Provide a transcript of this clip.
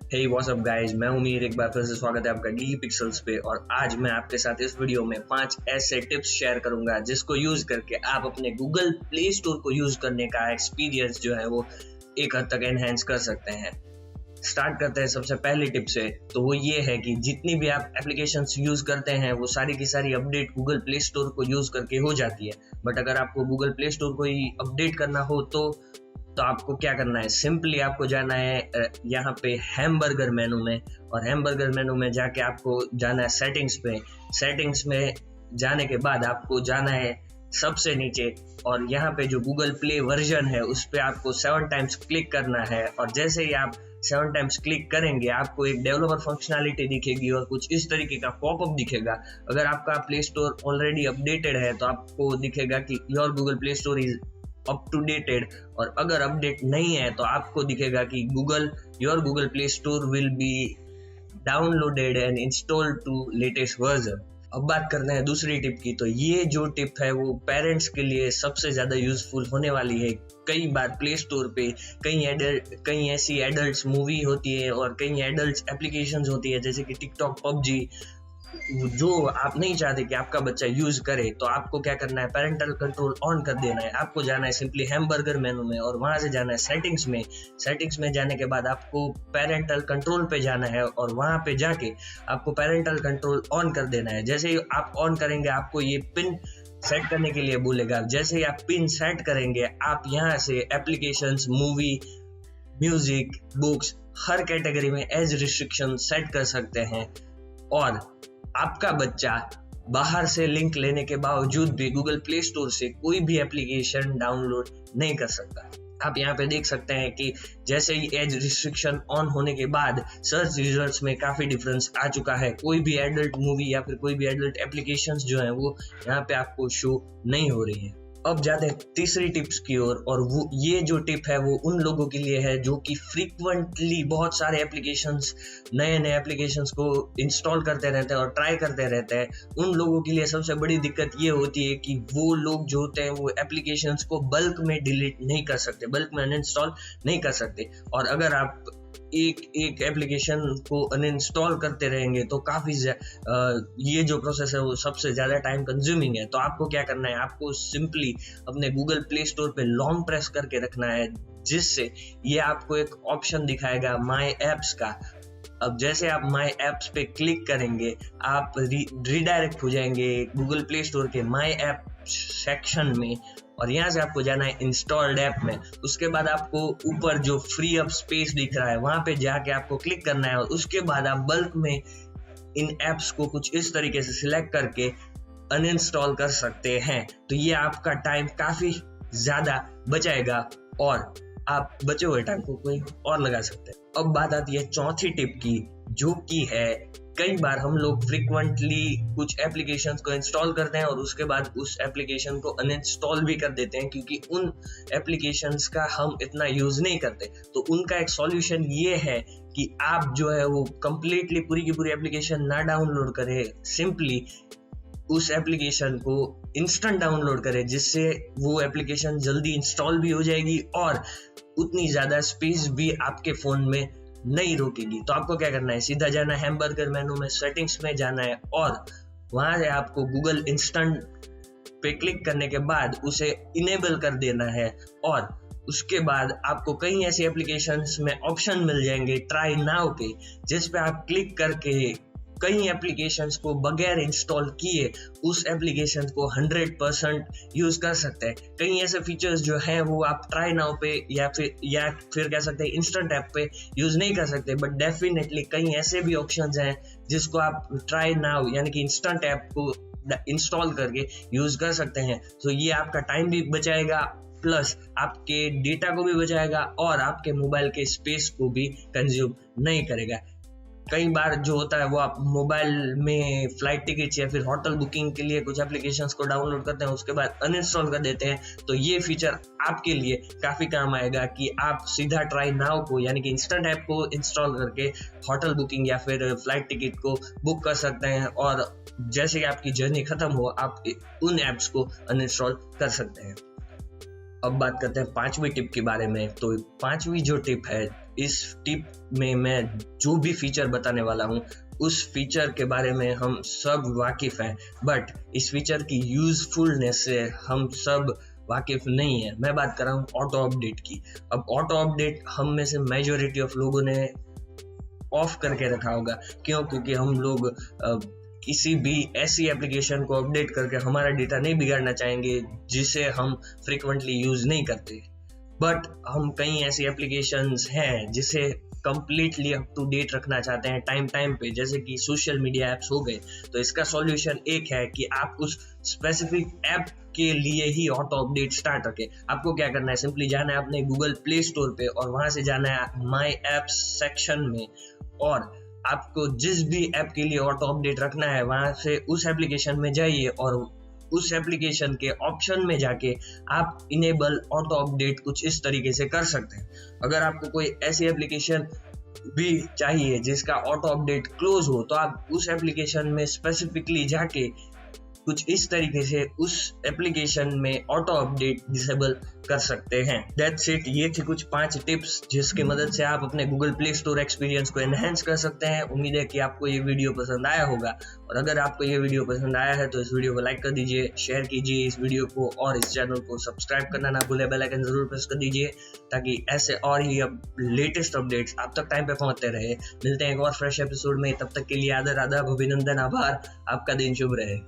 Hey what's up guys, मैं हूं मीर। एक बार फिर से स्वागत है आपका गीकी पिक्सल्स पे। और आज मैं आपके साथ इस वीडियो में 5 ऐसे टिप्स शेयर करूंगा जिसको यूज करके आप अपने गूगल प्ले स्टोर को यूज करने का एक्सपीरियंस जो है वो एक हद तक एनहेंस कर सकते हैं। स्टार्ट करते हैं सबसे पहली टिप से। तो वो ये है कि जितनी भी आप एप्लीकेशंस यूज करते हैं वो सारी की सारी अपडेट गूगल प्ले स्टोर को यूज करके हो जाती है। बट अगर आपको गूगल प्ले स्टोर को ही अपडेट करना हो तो आपको क्या करना है, सिंपली आपको जाना है यहाँ पे हैमबर्गर मेनू में, और हैमबर्गर मेनू में जाके आपको जाना है सेटिंग्स पे। सेटिंग्स में जाने के बाद आपको जाना है सबसे नीचे, और यहाँ पे जो गूगल प्ले वर्जन है उस पे आपको 7 टाइम्स क्लिक करना है। और जैसे ही आप 7 टाइम्स क्लिक करेंगे आपको एक डेवलपर फंक्शनैलिटी दिखेगी और कुछ इस तरीके का पॉपअप दिखेगा। अगर आपका प्ले स्टोर ऑलरेडी अपडेटेड है तो आपको दिखेगा कि your Google Play Store is up to dated, और अगर अपडेट नहीं है तो आपको दिखेगा कि your Google Play Store will be downloaded and installed to latest version. अब बात करते हैं दूसरी टिप की। तो ये जो टिप है वो पेरेंट्स के लिए सबसे ज्यादा यूजफुल होने वाली है। कई बार प्ले स्टोर पे कई ऐसी एडल्ट्स मूवी होती है और कई एडल्ट्स एप्लीकेशंस होती है जैसे कि टिकटॉक, पबजी, जो आप नहीं चाहते कि आपका बच्चा यूज करे। तो आपको क्या करना है, पेरेंटल कंट्रोल ऑन कर देना है। आपको जाना है सिंपली हैमबर्गर मेनू में और वहां से जाना है सेटिंग्स में। सेटिंग्स में जाने के बाद आपको पेरेंटल कंट्रोल पे जाना है और वहां पे जाके आपको पेरेंटल कंट्रोल ऑन कर देना है। जैसे ही आप ऑन करेंगे आपको ये पिन सेट करने के लिए बोलेगा। जैसे ही आप पिन सेट करेंगे आप यहाँ से एप्लीकेशंस, मूवी, म्यूजिक, बुक्स, हर कैटेगरी में एज रिस्ट्रिक्शन सेट कर सकते हैं। और आपका बच्चा बाहर से लिंक लेने के बावजूद भी गूगल प्ले स्टोर से कोई भी एप्लीकेशन डाउनलोड नहीं कर सकता। आप यहाँ पे देख सकते हैं कि जैसे ही एज रिस्ट्रिक्शन ऑन होने के बाद सर्च रिजल्ट्स में काफी डिफरेंस आ चुका है। कोई भी एडल्ट मूवी या फिर कोई भी एडल्ट एप्लीकेशंस जो है वो यहाँ पे आपको शो नहीं हो रही है। अब जाते हैं तीसरी टिप्स की ओर, और वो ये जो टिप है वो उन लोगों के लिए है जो कि फ्रीक्वेंटली बहुत सारे एप्लीकेशंस, नए एप्लीकेशंस को इंस्टॉल करते रहते हैं और ट्राई करते रहते हैं। उन लोगों के लिए सबसे बड़ी दिक्कत ये होती है कि वो लोग जो होते हैं वो एप्लीकेशंस को बल्क में डिलीट नहीं कर सकते, बल्क में अनइंस्टॉल नहीं कर सकते। और अगर आप एक एप्लीकेशन को अनइंस्टॉल करते रहेंगे तो काफी ये जो प्रोसेस है वो सबसे ज्यादा टाइम कंज्यूमिंग है। तो आपको क्या करना है, आपको सिंपली अपने गूगल प्ले स्टोर पे लॉन्ग प्रेस करके रखना है, जिससे ये आपको एक ऑप्शन दिखाएगा माय एप्स का। अब जैसे आप माय एप्स पे क्लिक करेंगे आप रिडायरेक्ट हो जाएंगे गूगल प्ले स्टोर के माय ऐप सेक्शन में, और यहाँ से आपको जाना है इंस्टॉल्ड ऐप में। उसके बाद आपको ऊपर जो फ्री अप स्पेस दिख रहा है वहां पे जाके आपको क्लिक करना है, और उसके बाद आप बल्क में इन एप्स को कुछ इस तरीके से सिलेक्ट करके अनइंस्टॉल कर सकते हैं। तो ये आपका टाइम काफी ज्यादा बचाएगा और आप बचे हुए टाइम को कोई और लगा सकते हैं। अब बात आती है चौथी टिप की, जो कि है कई बार हम लोग फ्रीक्वेंटली कुछ एप्लीकेशंस को इंस्टॉल करते हैं और उसके बाद उस एप्लीकेशन को अनइंस्टॉल भी कर देते हैं क्योंकि उन एप्लीकेशंस का हम इतना यूज नहीं करते। तो उनका एक सॉल्यूशन ये है कि आप जो है वो कंप्लीटली पूरी की पूरी एप्लीकेशन ना डाउनलोड करें, सिंपली उस एप्लीकेशन को इंस्टेंट डाउनलोड करें, जिससे वो एप्लीकेशन जल्दी इंस्टॉल भी हो जाएगी और उतनी ज्यादा स्पेस भी आपके फोन में नहीं रोकेगी। तो आपको क्या करना है, सीधा जाना है हैमबर्गर मेनू में, सेटिंग्स में जाना है और वहां से आपको गूगल इंस्टेंट पे क्लिक करने के बाद उसे इनेबल कर देना है। और उसके बाद आपको कई ऐसी एप्लीकेशंस में ऑप्शन मिल जाएंगे ट्राई नाउ के, जिस पे आप क्लिक करके कई एप्लीकेशंस को बगैर इंस्टॉल किए उस एप्लीकेशन को 100% यूज कर सकते हैं। कई ऐसे फीचर्स जो हैं वो आप ट्राई नाउ पे या फिर कह सकते हैं इंस्टेंट ऐप पे यूज नहीं कर सकते, बट डेफिनेटली कई ऐसे भी ऑप्शंस हैं जिसको आप ट्राई नाउ यानी कि इंस्टेंट ऐप को इंस्टॉल करके यूज कर सकते हैं। तो ये आपका टाइम भी बचाएगा, प्लस आपके डेटा को भी बचाएगा और आपके मोबाइल के स्पेस को भी कंज्यूम नहीं करेगा। कई बार जो होता है वो आप मोबाइल में फ्लाइट टिकट्स या फिर होटल बुकिंग के लिए कुछ एप्लीकेशंस को डाउनलोड करते हैं, उसके बाद अनइंस्टॉल कर देते हैं। तो ये फीचर आपके लिए काफी काम आएगा कि आप सीधा ट्राई नाउ को यानी कि इंस्टेंट ऐप को इंस्टॉल करके होटल बुकिंग या फिर फ्लाइट टिकट को बुक कर सकते हैं, और जैसे कि आपकी जर्नी खत्म हो आप उन ऐप्स को अनइंस्टॉल कर सकते हैं। अब बात करते हैं 5वीं टिप के बारे में। तो 5वीं जो टिप है इस टिप में मैं जो भी फीचर बताने वाला हूँ उस फीचर के बारे में हम सब वाकिफ हैं, बट इस फीचर की यूजफुलनेस से हम सब वाकिफ नहीं है। मैं बात कर रहा हूँ ऑटो अपडेट की। अब ऑटो अपडेट हम में से मेजोरिटी ऑफ लोगों ने ऑफ करके रखा होगा। क्यों? क्योंकि हम लोग किसी भी ऐसी एप्लीकेशन को अपडेट करके हमारा डेटा नहीं बिगाड़ना चाहेंगे जिसे हम फ्रिक्वेंटली यूज नहीं करते। बट हम कई ऐसी एप्लीकेशंस हैं जिसे कंप्लीटली अप टू डेट रखना चाहते हैं टाइम पे, जैसे कि सोशल मीडिया ऐप्स हो गए। तो इसका सॉल्यूशन एक है कि आप उस स्पेसिफिक ऐप के लिए ही ऑटो अपडेट स्टार्ट रखें। आपको क्या करना है, सिंपली जाना है अपने गूगल प्ले स्टोर पे और वहां से जाना है माई एप्स सेक्शन में, और आपको जिस भी ऐप के लिए ऑटो अपडेट रखना है वहां से उस एप्लीकेशन में जाइए और उस एप्लीकेशन के ऑप्शन में जाके आप इनेबल ऑटो अपडेट कुछ इस तरीके से कर सकते हैं। अगर आपको कोई ऐसी एप्लीकेशन भी चाहिए जिसका ऑटो अपडेट क्लोज हो, तो आप उस एप्लीकेशन में स्पेसिफिकली जाके कुछ इस तरीके से उस एप्लीकेशन में ऑटो अपडेट डिसेबल कर सकते हैं। That's it. ये थी कुछ 5 टिप्स जिसकी मदद से आप अपने गूगल प्ले स्टोर एक्सपीरियंस को एनहेंस कर सकते हैं। उम्मीद है कि आपको ये वीडियो पसंद आया होगा, और अगर आपको ये वीडियो पसंद आया है तो इस वीडियो को लाइक कर दीजिए, शेयर कीजिए इस वीडियो को, और इस चैनल को सब्सक्राइब करना ना भूले, बेल आइकन जरूर प्रेस कर दीजिए ताकि ऐसे और ही अब लेटेस्ट अपडेट्स आप तक टाइम पे पहुंचते रहे। मिलते हैं एक और फ्रेश एपिसोड में, तब तक के लिए आदर, आदाब, अभिनंदन, आभार। आपका दिन शुभ रहे।